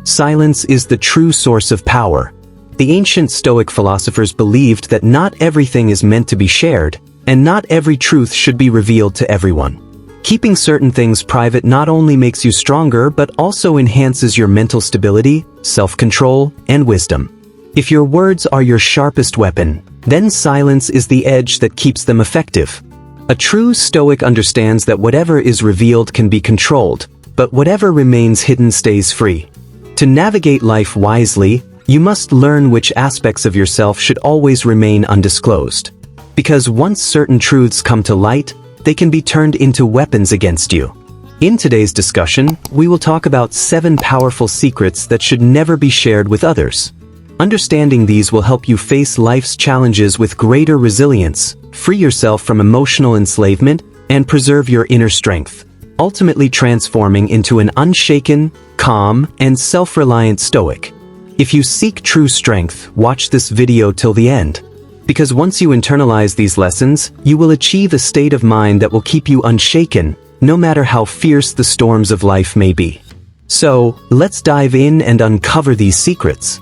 Silence is the true source of power. The ancient Stoic philosophers believed that not everything is meant to be shared, and not every truth should be revealed to everyone. Keeping certain things private not only makes you stronger but also enhances your mental stability, self-control, and wisdom. If your words are your sharpest weapon, then silence is the edge that keeps them effective. A true Stoic understands that whatever is revealed can be controlled, but whatever remains hidden stays free. To navigate life wisely, you must learn which aspects of yourself should always remain undisclosed. Because once certain truths come to light, they can be turned into weapons against you. In today's discussion, we will talk about 7 powerful secrets that should never be shared with others. Understanding these will help you face life's challenges with greater resilience, free yourself from emotional enslavement, and preserve your inner strength, ultimately transforming into an unshaken, calm, and self-reliant Stoic. If you seek true strength, watch this video till the end. Because once you internalize these lessons, you will achieve a state of mind that will keep you unshaken, no matter how fierce the storms of life may be. So, let's dive in and uncover these secrets.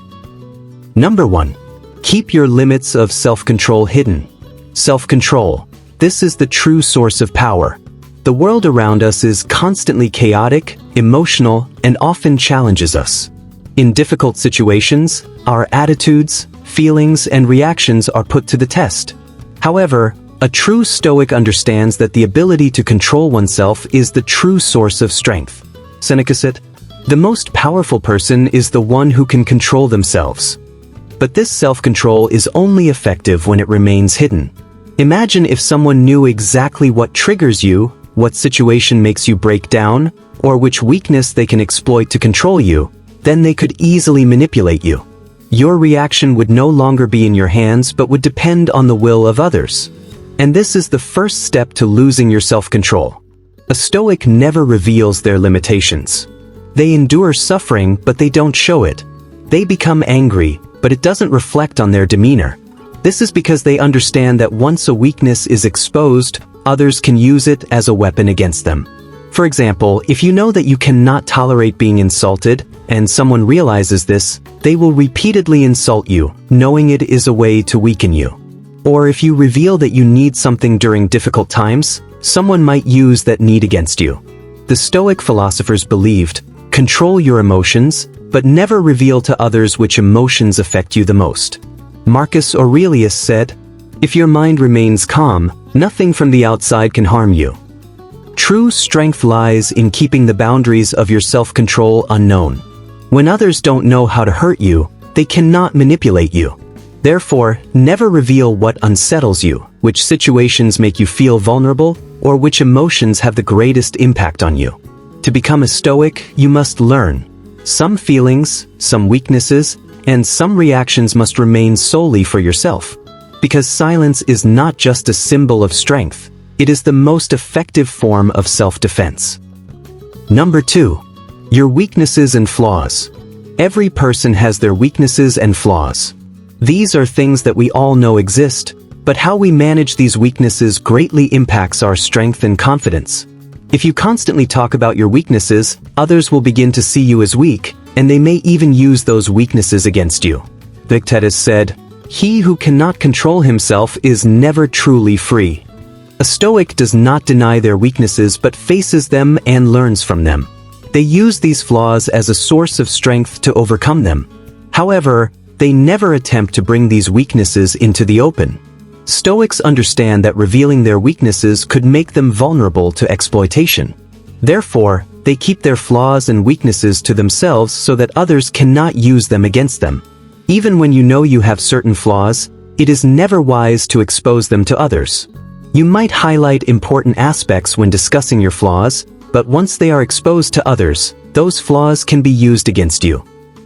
Number 1. Keep your limits of self-control hidden. Self-control. This is the true source of power. The world around us is constantly chaotic, emotional, and often challenges us. In difficult situations, our attitudes, feelings, and reactions are put to the test. However, a true Stoic understands that the ability to control oneself is the true source of strength. Seneca said, "The most powerful person is the one who can control themselves." But this self-control is only effective when it remains hidden. Imagine if someone knew exactly what triggers you, what situation makes you break down, or which weakness they can exploit to control you, then they could easily manipulate you. Your reaction would no longer be in your hands but would depend on the will of others. And this is the first step to losing your self-control. A Stoic never reveals their limitations. They endure suffering, but they don't show it. They become angry, but it doesn't reflect on their demeanor. This is because they understand that once a weakness is exposed, others can use it as a weapon against them. For example, if you know that you cannot tolerate being insulted, and someone realizes this, they will repeatedly insult you, knowing it is a way to weaken you. Or if you reveal that you need something during difficult times, someone might use that need against you. The Stoic philosophers believed, control your emotions, but never reveal to others which emotions affect you the most. Marcus Aurelius said, "If your mind remains calm, nothing from the outside can harm you." True strength lies in keeping the boundaries of your self-control unknown. When others don't know how to hurt you, they cannot manipulate you. Therefore, never reveal what unsettles you, which situations make you feel vulnerable, or which emotions have the greatest impact on you. To become a Stoic, you must learn. Some feelings, some weaknesses, and some reactions must remain solely for yourself. Because silence is not just a symbol of strength, it is the most effective form of self-defense. Number 2. Your weaknesses and flaws. Every person has their weaknesses and flaws. These are things that we all know exist, but how we manage these weaknesses greatly impacts our strength and confidence. If you constantly talk about your weaknesses, others will begin to see you as weak, and they may even use those weaknesses against you. Epictetus said, "He who cannot control himself is never truly free." A Stoic does not deny their weaknesses but faces them and learns from them. They use these flaws as a source of strength to overcome them. However, they never attempt to bring these weaknesses into the open. Stoics understand that revealing their weaknesses could make them vulnerable to exploitation. Therefore, they keep their flaws and weaknesses to themselves so that others cannot use them against them. Even when you know you have certain flaws, it is never wise to expose them to others. You might highlight important aspects when discussing your flaws, but once they are exposed to others, those flaws can be used against you.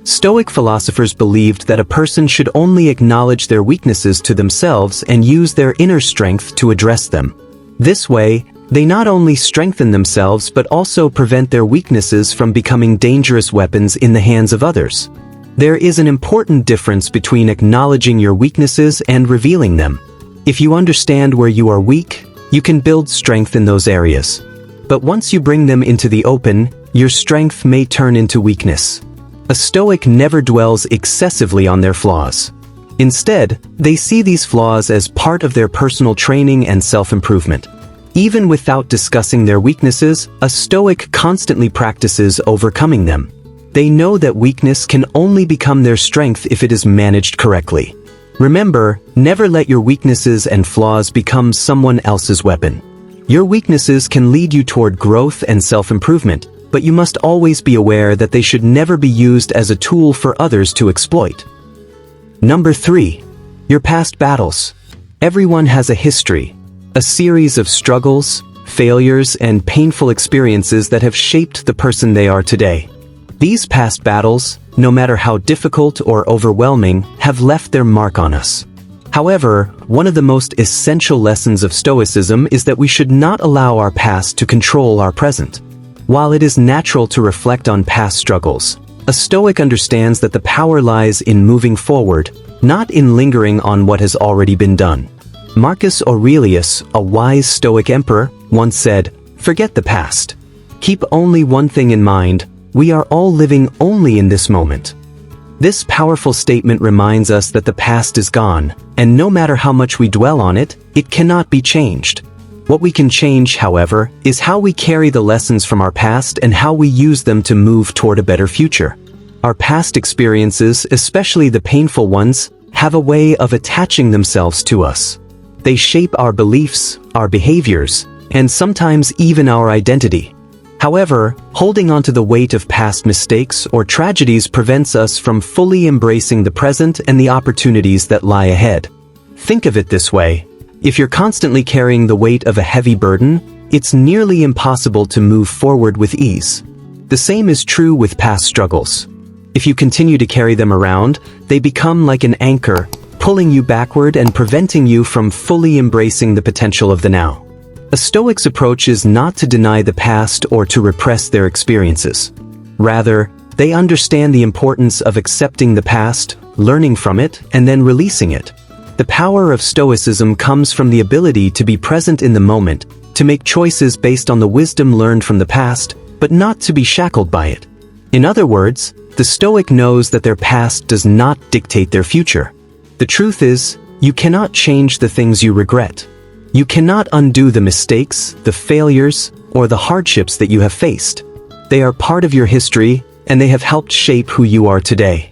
Stoic philosophers believed that a person should only acknowledge their weaknesses to themselves and use their inner strength to address them. This way, they not only strengthen themselves but also prevent their weaknesses from becoming dangerous weapons in the hands of others. There is an important difference between acknowledging your weaknesses and revealing them. If you understand where you are weak, you can build strength in those areas. But once you bring them into the open, your strength may turn into weakness. A Stoic never dwells excessively on their flaws. Instead, they see these flaws as part of their personal training and self-improvement. Even without discussing their weaknesses, a Stoic constantly practices overcoming them. They know that weakness can only become their strength if it is managed correctly. Remember, never let your weaknesses and flaws become someone else's weapon. Your weaknesses can lead you toward growth and self-improvement, but you must always be aware that they should never be used as a tool for others to exploit. Number 3. Your past battles. Everyone has a history, a series of struggles, failures, and painful experiences that have shaped the person they are today. These past battles, no matter how difficult or overwhelming, have left their mark on us. However, one of the most essential lessons of Stoicism is that we should not allow our past to control our present. While it is natural to reflect on past struggles, a Stoic understands that the power lies in moving forward, not in lingering on what has already been done. Marcus Aurelius, a wise Stoic emperor, once said, "Forget the past. Keep only one thing in mind: we are all living only in this moment." This powerful statement reminds us that the past is gone, and no matter how much we dwell on it, it cannot be changed. What we can change, however, is how we carry the lessons from our past and how we use them to move toward a better future. Our past experiences, especially the painful ones, have a way of attaching themselves to us. They shape our beliefs, our behaviors, and sometimes even our identity. However, holding on to the weight of past mistakes or tragedies prevents us from fully embracing the present and the opportunities that lie ahead. Think of it this way: if you're constantly carrying the weight of a heavy burden, it's nearly impossible to move forward with ease. The same is true with past struggles. If you continue to carry them around, they become like an anchor, pulling you backward and preventing you from fully embracing the potential of the now. A Stoic's approach is not to deny the past or to repress their experiences. Rather, they understand the importance of accepting the past, learning from it, and then releasing it. The power of Stoicism comes from the ability to be present in the moment, to make choices based on the wisdom learned from the past, but not to be shackled by it. In other words, the Stoic knows that their past does not dictate their future. The truth is, you cannot change the things you regret. You cannot undo the mistakes, the failures, or the hardships that you have faced. They are part of your history, and they have helped shape who you are today.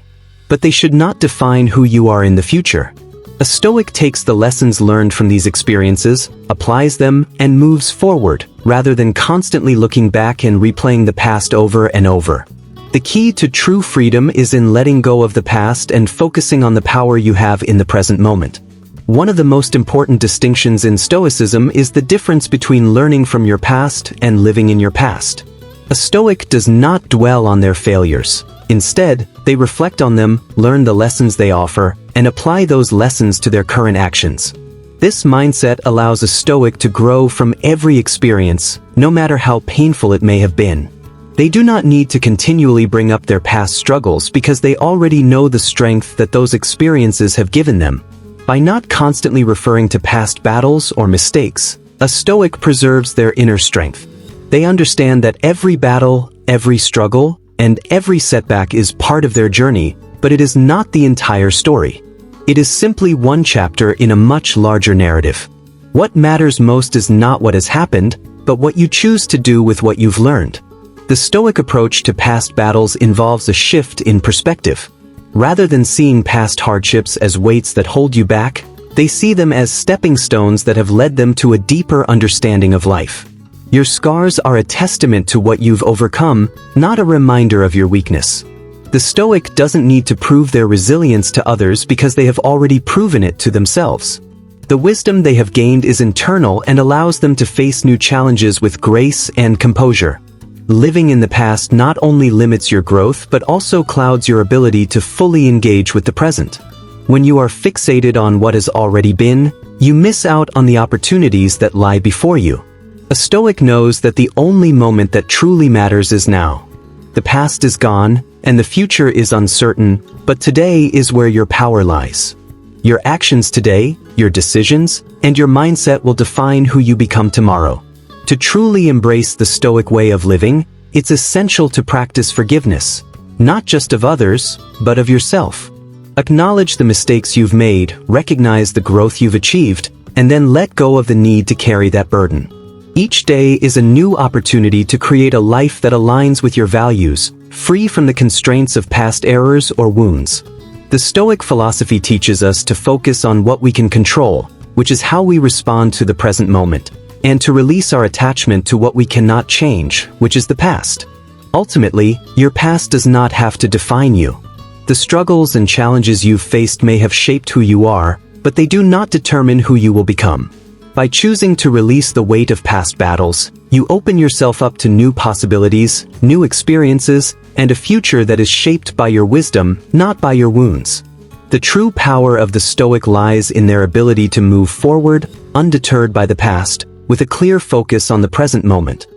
But they should not define who you are in the future. A Stoic takes the lessons learned from these experiences, applies them, and moves forward, rather than constantly looking back and replaying the past over and over. The key to true freedom is in letting go of the past and focusing on the power you have in the present moment. One of the most important distinctions in Stoicism is the difference between learning from your past and living in your past. A Stoic does not dwell on their failures. Instead, they reflect on them, learn the lessons they offer, and apply those lessons to their current actions. This mindset allows a Stoic to grow from every experience, no matter how painful it may have been. They do not need to continually bring up their past struggles because they already know the strength that those experiences have given them. By not constantly referring to past battles or mistakes, a Stoic preserves their inner strength. They understand that every battle, every struggle, and every setback is part of their journey, but it is not the entire story. It is simply one chapter in a much larger narrative. What matters most is not what has happened, but what you choose to do with what you've learned. The Stoic approach to past battles involves a shift in perspective. Rather than seeing past hardships as weights that hold you back, they see them as stepping stones that have led them to a deeper understanding of life. Your scars are a testament to what you've overcome, not a reminder of your weakness. The Stoic doesn't need to prove their resilience to others because they have already proven it to themselves. The wisdom they have gained is internal and allows them to face new challenges with grace and composure. Living in the past not only limits your growth but also clouds your ability to fully engage with the present. When you are fixated on what has already been, you miss out on the opportunities that lie before you. A Stoic knows that the only moment that truly matters is now. The past is gone, and the future is uncertain, but today is where your power lies. Your actions today, your decisions, and your mindset will define who you become tomorrow. To truly embrace the Stoic way of living, it's essential to practice forgiveness. not just of others, but of yourself. Acknowledge the mistakes you've made, recognize the growth you've achieved, and then let go of the need to carry that burden. Each day is a new opportunity to create a life that aligns with your values, free from the constraints of past errors or wounds. The Stoic philosophy teaches us to focus on what we can control, which is how we respond to the present moment, and to release our attachment to what we cannot change, which is the past. Ultimately, your past does not have to define you. The struggles and challenges you've faced may have shaped who you are, but they do not determine who you will become. By choosing to release the weight of past battles, you open yourself up to new possibilities, new experiences, and a future that is shaped by your wisdom, not by your wounds. The true power of the Stoic lies in their ability to move forward, undeterred by the past, with a clear focus on the present moment.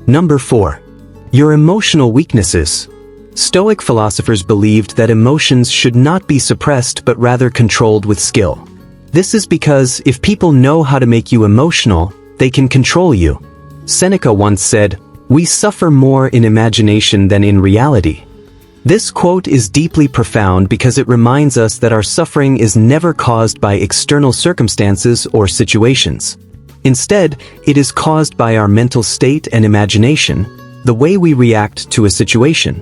Number 4. Your emotional weaknesses. Stoic philosophers believed that emotions should not be suppressed but rather controlled with skill. This is because if people know how to make you emotional, they can control you. Seneca once said, "We suffer more in imagination than in reality." This quote is deeply profound because it reminds us that our suffering is never caused by external circumstances or situations. Instead, it is caused by our mental state and imagination, the way we react to a situation.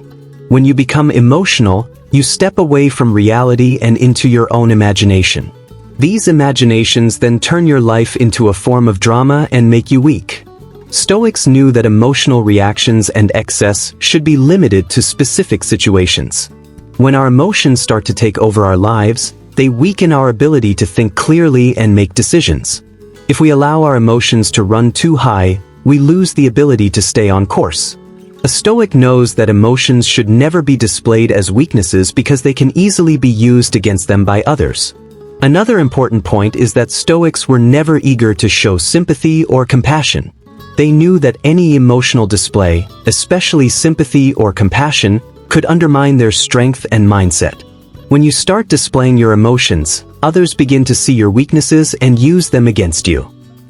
When you become emotional, you step away from reality and into your own imagination. These imaginations then turn your life into a form of drama and make you weak. Stoics knew that emotional reactions and excess should be limited to specific situations. When our emotions start to take over our lives, they weaken our ability to think clearly and make decisions. If we allow our emotions to run too high, we lose the ability to stay on course. A Stoic knows that emotions should never be displayed as weaknesses because they can easily be used against them by others. Another important point is that Stoics were never eager to show sympathy or compassion. They knew that any emotional display, especially sympathy or compassion, could undermine their strength and mindset. When you start displaying your emotions, others begin to see your weaknesses and use them against you.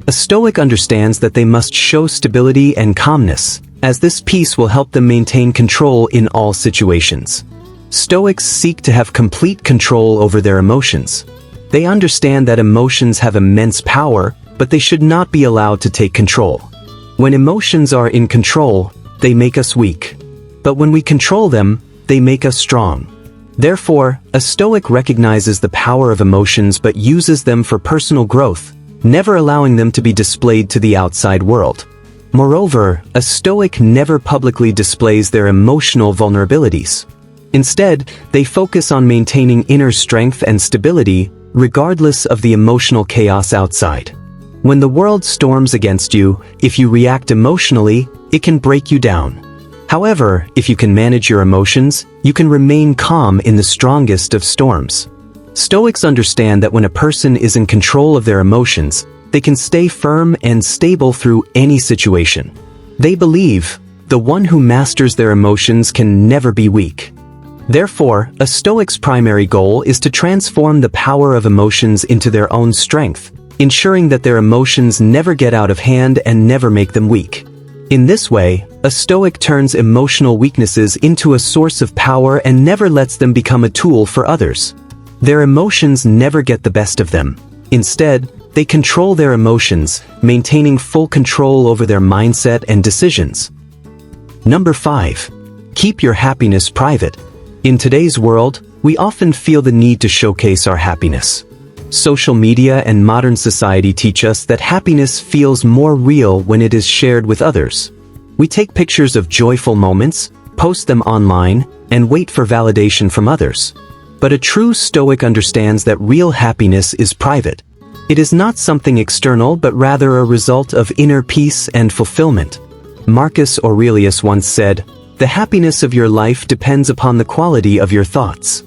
A Stoic understands that they must show stability and calmness, as this peace will help them maintain control in all situations. Stoics seek to have complete control over their emotions. They understand that emotions have immense power, but they should not be allowed to take control. When emotions are in control, they make us weak. But when we control them, they make us strong. Therefore, a Stoic recognizes the power of emotions but uses them for personal growth, never allowing them to be displayed to the outside world. Moreover, a Stoic never publicly displays their emotional vulnerabilities. Instead, they focus on maintaining inner strength and stability, regardless of the emotional chaos outside. When the world storms against you, if you react emotionally, it can break you down. However, if you can manage your emotions, you can remain calm in the strongest of storms. Stoics understand that when a person is in control of their emotions, they can stay firm and stable through any situation. They believe, the one who masters their emotions can never be weak. Therefore, a Stoic's primary goal is to transform the power of emotions into their own strength, ensuring that their emotions never get out of hand and never make them weak. In this way, a Stoic turns emotional weaknesses into a source of power and never lets them become a tool for others. Their emotions never get the best of them. Instead, they control their emotions, maintaining full control over their mindset and decisions. Number 5. Keep your happiness private. In today's world, we often feel the need to showcase our happiness. Social media and modern society teach us that happiness feels more real when it is shared with others. We take pictures of joyful moments, post them online, and wait for validation from others. But a true Stoic understands that real happiness is private. It is not something external but rather a result of inner peace and fulfillment. Marcus Aurelius once said, "The happiness of your life depends upon the quality of your thoughts."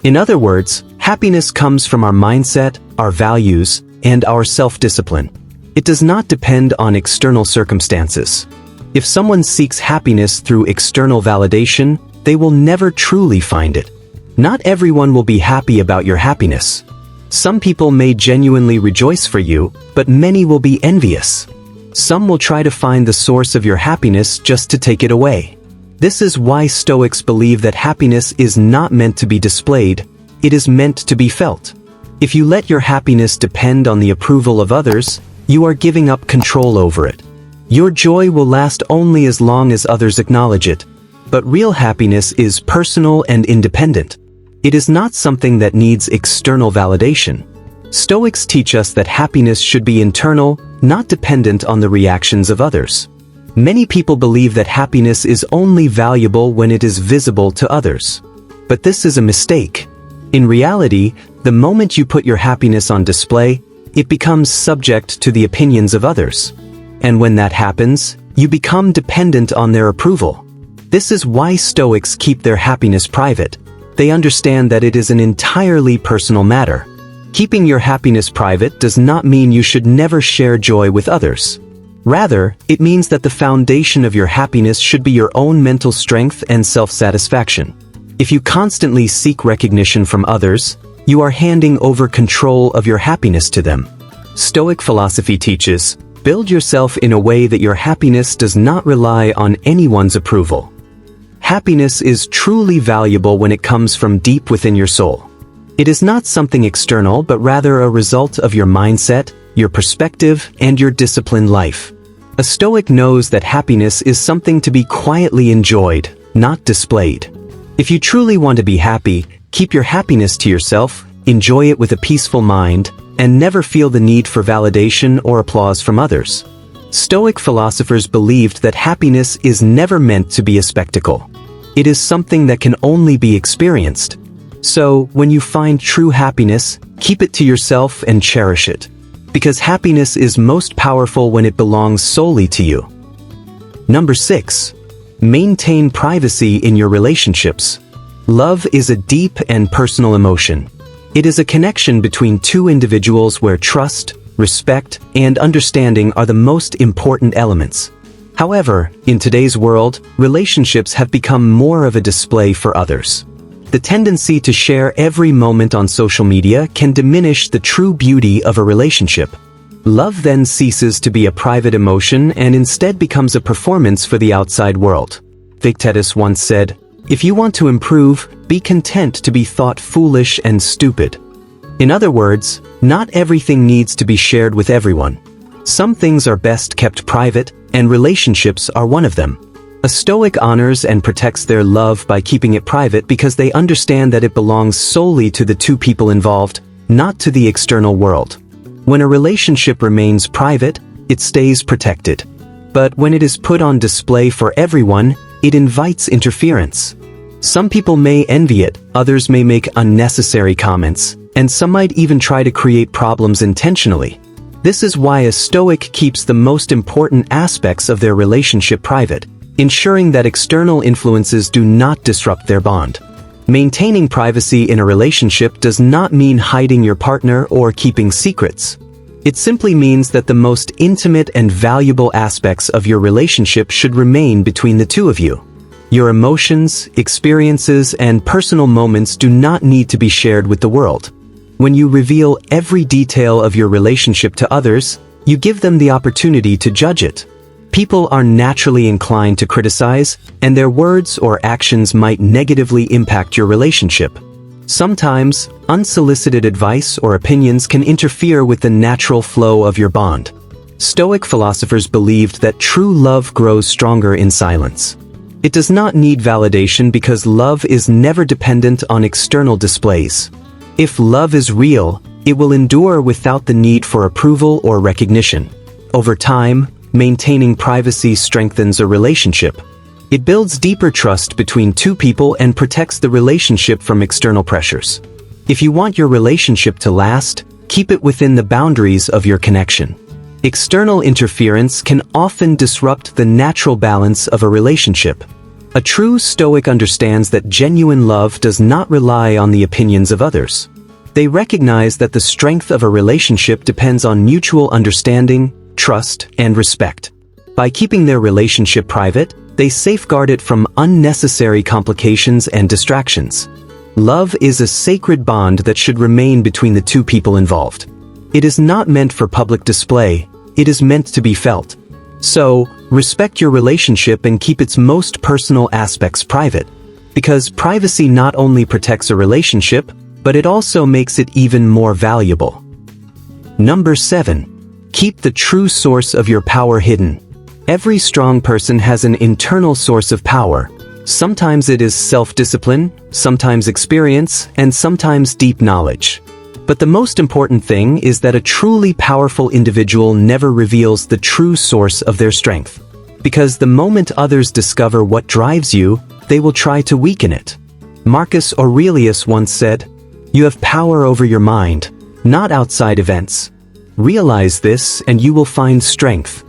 In other words, happiness comes from our mindset, our values, and our self-discipline. It does not depend on external circumstances. If someone seeks happiness through external validation, they will never truly find it. Not everyone will be happy about your happiness. Some people may genuinely rejoice for you, but many will be envious. Some will try to find the source of your happiness just to take it away. This is why Stoics believe that happiness is not meant to be displayed, it is meant to be felt. If you let your happiness depend on the approval of others, you are giving up control over it. Your joy will last only as long as others acknowledge it, but real happiness is personal and independent. It is not something that needs external validation. Stoics teach us that happiness should be internal, not dependent on the reactions of others. Many people believe that happiness is only valuable when it is visible to others. But this is a mistake. In reality, the moment you put your happiness on display, it becomes subject to the opinions of others. And when that happens, you become dependent on their approval. This is why Stoics keep their happiness private. They understand that it is an entirely personal matter. Keeping your happiness private does not mean you should never share joy with others. Rather, it means that the foundation of your happiness should be your own mental strength and self-satisfaction. If you constantly seek recognition from others, you are handing over control of your happiness to them. Stoic philosophy teaches, build yourself in a way that your happiness does not rely on anyone's approval. Happiness is truly valuable when it comes from deep within your soul. It is not something external, but rather a result of your mindset, your perspective, and your disciplined life. A Stoic knows that happiness is something to be quietly enjoyed, not displayed. If you truly want to be happy, keep your happiness to yourself, enjoy it with a peaceful mind, and never feel the need for validation or applause from others. Stoic philosophers believed that happiness is never meant to be a spectacle. It is something that can only be experienced. So, when you find true happiness, keep it to yourself and cherish it. Because happiness is most powerful when it belongs solely to you. Number 6. Maintain privacy in your relationships. Love is a deep and personal emotion. It is a connection between two individuals where trust, respect, and understanding are the most important elements. However, in today's world, relationships have become more of a display for others. The tendency to share every moment on social media can diminish the true beauty of a relationship. Love then ceases to be a private emotion and instead becomes a performance for the outside world. Epictetus once said, "If you want to improve, be content to be thought foolish and stupid." In other words, not everything needs to be shared with everyone. Some things are best kept private, and relationships are one of them. A Stoic honors and protects their love by keeping it private because they understand that it belongs solely to the two people involved, not to the external world. When a relationship remains private, it stays protected. But when it is put on display for everyone, it invites interference. Some people may envy it, others may make unnecessary comments, and some might even try to create problems intentionally. This is why a Stoic keeps the most important aspects of their relationship private, ensuring that external influences do not disrupt their bond. Maintaining privacy in a relationship does not mean hiding your partner or keeping secrets. It simply means that the most intimate and valuable aspects of your relationship should remain between the two of you. Your emotions, experiences, and personal moments do not need to be shared with the world. When you reveal every detail of your relationship to others, you give them the opportunity to judge it. People are naturally inclined to criticize, and their words or actions might negatively impact your relationship. Sometimes, unsolicited advice or opinions can interfere with the natural flow of your bond. Stoic philosophers believed that true love grows stronger in silence. It does not need validation because love is never dependent on external displays. If love is real, it will endure without the need for approval or recognition. Over time, maintaining privacy strengthens a relationship. It builds deeper trust between two people and protects the relationship from external pressures. If you want your relationship to last, keep it within the boundaries of your connection. External interference can often disrupt the natural balance of a relationship. A true Stoic understands that genuine love does not rely on the opinions of others. They recognize that the strength of a relationship depends on mutual understanding, trust, and respect. By keeping their relationship private, they safeguard it from unnecessary complications and distractions. Love is a sacred bond that should remain between the two people involved. It is not meant for public display, it is meant to be felt. So, Respect your relationship and keep its most personal aspects private. Because privacy not only protects a relationship, but it also makes it even more valuable. Number 7. Keep the true source of your power hidden. Every strong person has an internal source of power. Sometimes it is self-discipline, sometimes experience, and sometimes deep knowledge. But the most important thing is that a truly powerful individual never reveals the true source of their strength. Because the moment others discover what drives you, they will try to weaken it. Marcus Aurelius once said, "You have power over your mind, not outside events. Realize this and you will find strength."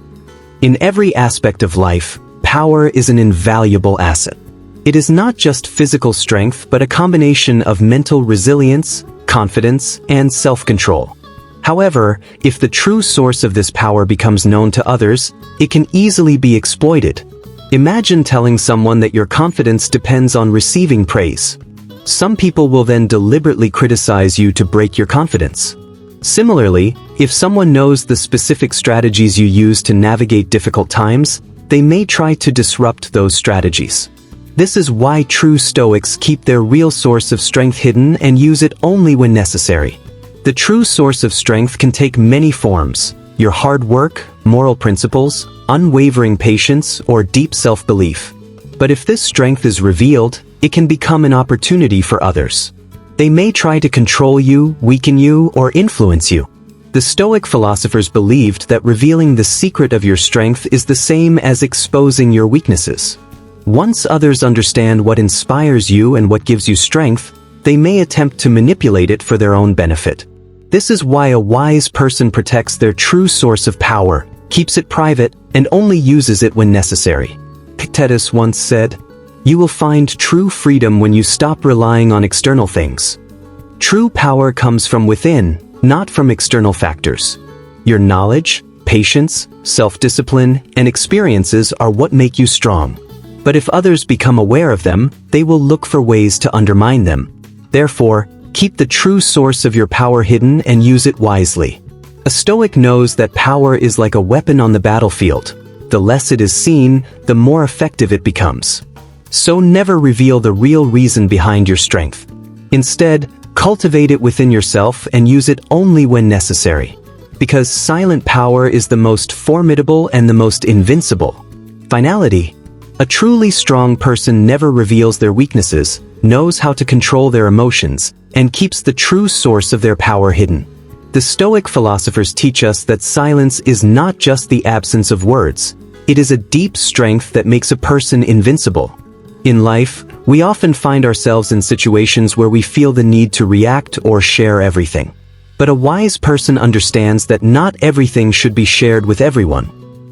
In every aspect of life, power is an invaluable asset. It is not just physical strength but a combination of mental resilience, confidence, and self-control. However, if the true source of this power becomes known to others, it can easily be exploited. Imagine telling someone that your confidence depends on receiving praise. Some people will then deliberately criticize you to break your confidence. Similarly, if someone knows the specific strategies you use to navigate difficult times, they may try to disrupt those strategies. This is why true Stoics keep their real source of strength hidden and use it only when necessary. The true source of strength can take many forms: your hard work, moral principles, unwavering patience, or deep self-belief. But if this strength is revealed, it can become an opportunity for others. They may try to control you, weaken you, or influence you. The Stoic philosophers believed that revealing the secret of your strength is the same as exposing your weaknesses. Once others understand what inspires you and what gives you strength, they may attempt to manipulate it for their own benefit. This is why a wise person protects their true source of power, keeps it private, and only uses it when necessary. Epictetus once said, "You will find true freedom when you stop relying on external things." True power comes from within, not from external factors. Your knowledge, patience, self-discipline, and experiences are what make you strong. But if others become aware of them, they will look for ways to undermine them. Therefore, keep the true source of your power hidden and use it wisely. A Stoic knows that power is like a weapon on the battlefield. The less it is seen, the more effective it becomes. So never reveal the real reason behind your strength. Instead, cultivate it within yourself and use it only when necessary. Because silent power is the most formidable and the most invincible. Finality. A truly strong person never reveals their weaknesses, knows how to control their emotions, and keeps the true source of their power hidden. The Stoic philosophers teach us that silence is not just the absence of words. It is a deep strength that makes a person invincible. In life, we often find ourselves in situations where we feel the need to react or share everything. But a wise person understands that not everything should be shared with everyone.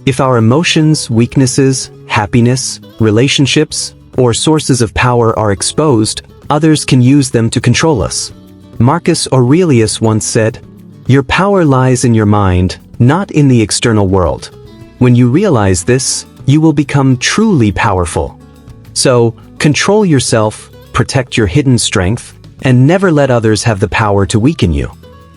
If our emotions, weaknesses, happiness, relationships, or sources of power are exposed, others can use them to control us. Marcus Aurelius once said, "Your power lies in your mind, not in the external world." When you realize this, you will become truly powerful. So, control yourself, protect your hidden strength, and never let others have the power to weaken you.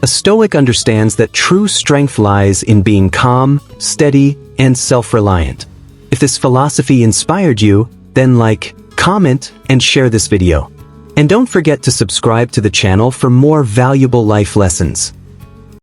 A Stoic understands that true strength lies in being calm, steady, and self-reliant. If this philosophy inspired you, then like, comment, and share this video. And don't forget to subscribe to the channel for more valuable life lessons.